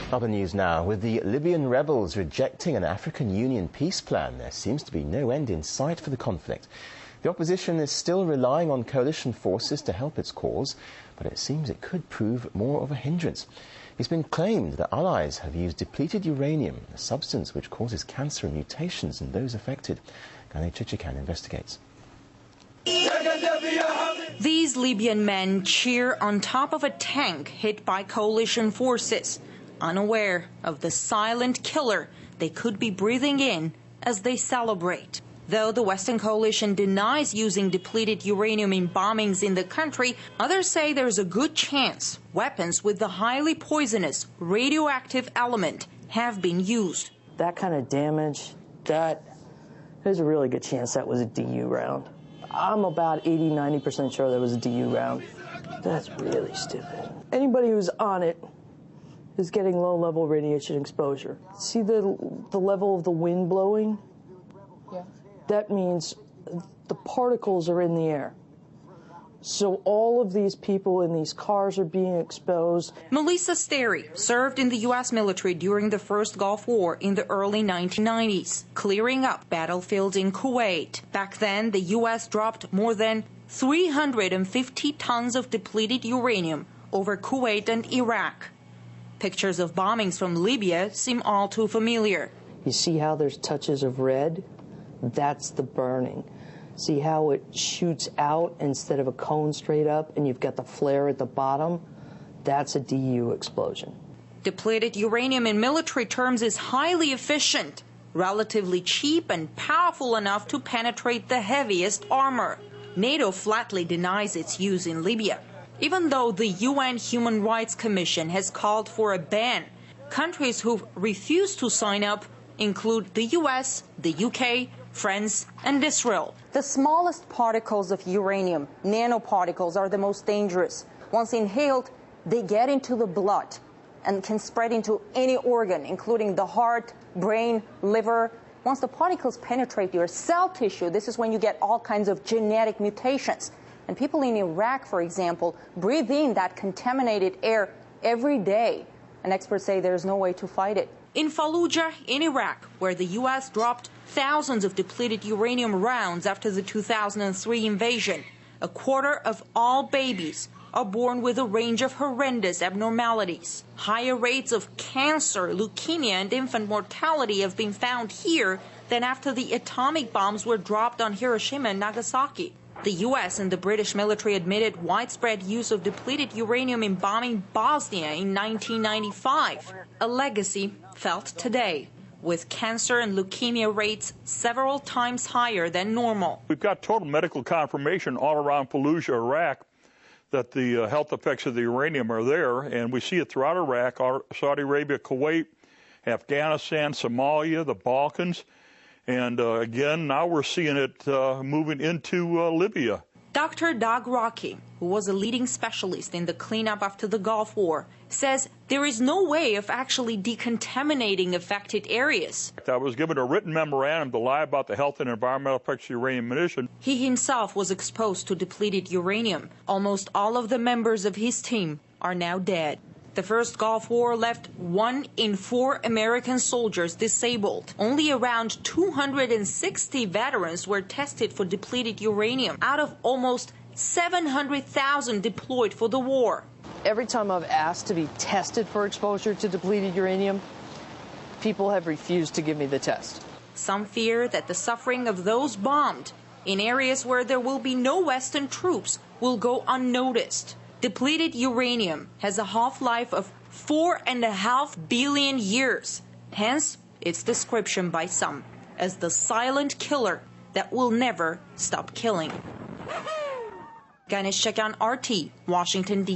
Other news now. With the Libyan rebels rejecting an African Union peace plan, there seems to be no end in sight for the conflict. The opposition is still relying on coalition forces to help its cause, but it seems it could prove more of a hindrance. It's been claimed that allies have used depleted uranium, a substance which causes cancer and mutations in those affected. Gane Chichikan investigates. These Libyan men cheer on top of a tank hit by coalition forces, unaware of the silent killer they could be breathing in as they celebrate. Though the Western coalition denies using depleted uranium in bombings in the country, others say there's a good chance weapons with the highly poisonous radioactive element have been used. That kind of damage, there's a really good chance that was a DU round. I'm about 80–90% sure that was a DU round. That's really stupid. Anybody who's on it is getting low-level radiation exposure. See the level of the wind blowing? Yeah. That means the particles are in the air. So all of these people in these cars are being exposed. Melissa Sterry served in the U.S. military during the first Gulf War in the early 1990s, clearing up battlefields in Kuwait. Back then, the U.S. dropped more than 350 tons of depleted uranium over Kuwait and Iraq. Pictures of bombings from Libya seem all too familiar. You see how there's touches of red? That's the burning. See how it shoots out instead of a cone straight up and you've got the flare at the bottom? That's a DU explosion. Depleted uranium in military terms is highly efficient, relatively cheap and powerful enough to penetrate the heaviest armor. NATO flatly denies its use in Libya. Even though the UN Human Rights Commission has called for a ban, countries who've refused to sign up include the US, the UK, France, and Israel. The smallest particles of uranium, nanoparticles, are the most dangerous. Once inhaled, they get into the blood and can spread into any organ, including the heart, brain, liver. Once the particles penetrate your cell tissue, this is when you get all kinds of genetic mutations. And people in Iraq, for example, breathe in that contaminated air every day. And experts say there's no way to fight it. In Fallujah, in Iraq, where the U.S. dropped thousands of depleted uranium rounds after the 2003 invasion, a quarter of all babies are born with a range of horrendous abnormalities. Higher rates of cancer, leukemia, and infant mortality have been found here than after the atomic bombs were dropped on Hiroshima and Nagasaki. The U.S. and the British military admitted widespread use of depleted uranium in bombing Bosnia in 1995, a legacy felt today, with cancer and leukemia rates several times higher than normal. We've got total medical confirmation all around Fallujah, Iraq, that the health effects of the uranium are there, and we see it throughout Iraq, Saudi Arabia, Kuwait, Afghanistan, Somalia, the Balkans. And again, now we're seeing it moving into Libya. Dr. Doug Rocky, who was a leading specialist in the cleanup after the Gulf War, says there is no way of actually decontaminating affected areas. I was given a written memorandum to lie about the health and environmental effects of uranium emission. He himself was exposed to depleted uranium. Almost all of the members of his team are now dead. The first Gulf War left 1 in 4 American soldiers disabled. Only around 260 veterans were tested for depleted uranium out of almost 700,000 deployed for the war. Every time I've asked to be tested for exposure to depleted uranium, people have refused to give me the test. Some fear that the suffering of those bombed in areas where there will be no Western troops will go unnoticed. Depleted uranium has a half-life of 4.5 billion years. Hence, its description by some as the silent killer that will never stop killing. Gane Chichikan, RT, Washington, D.C.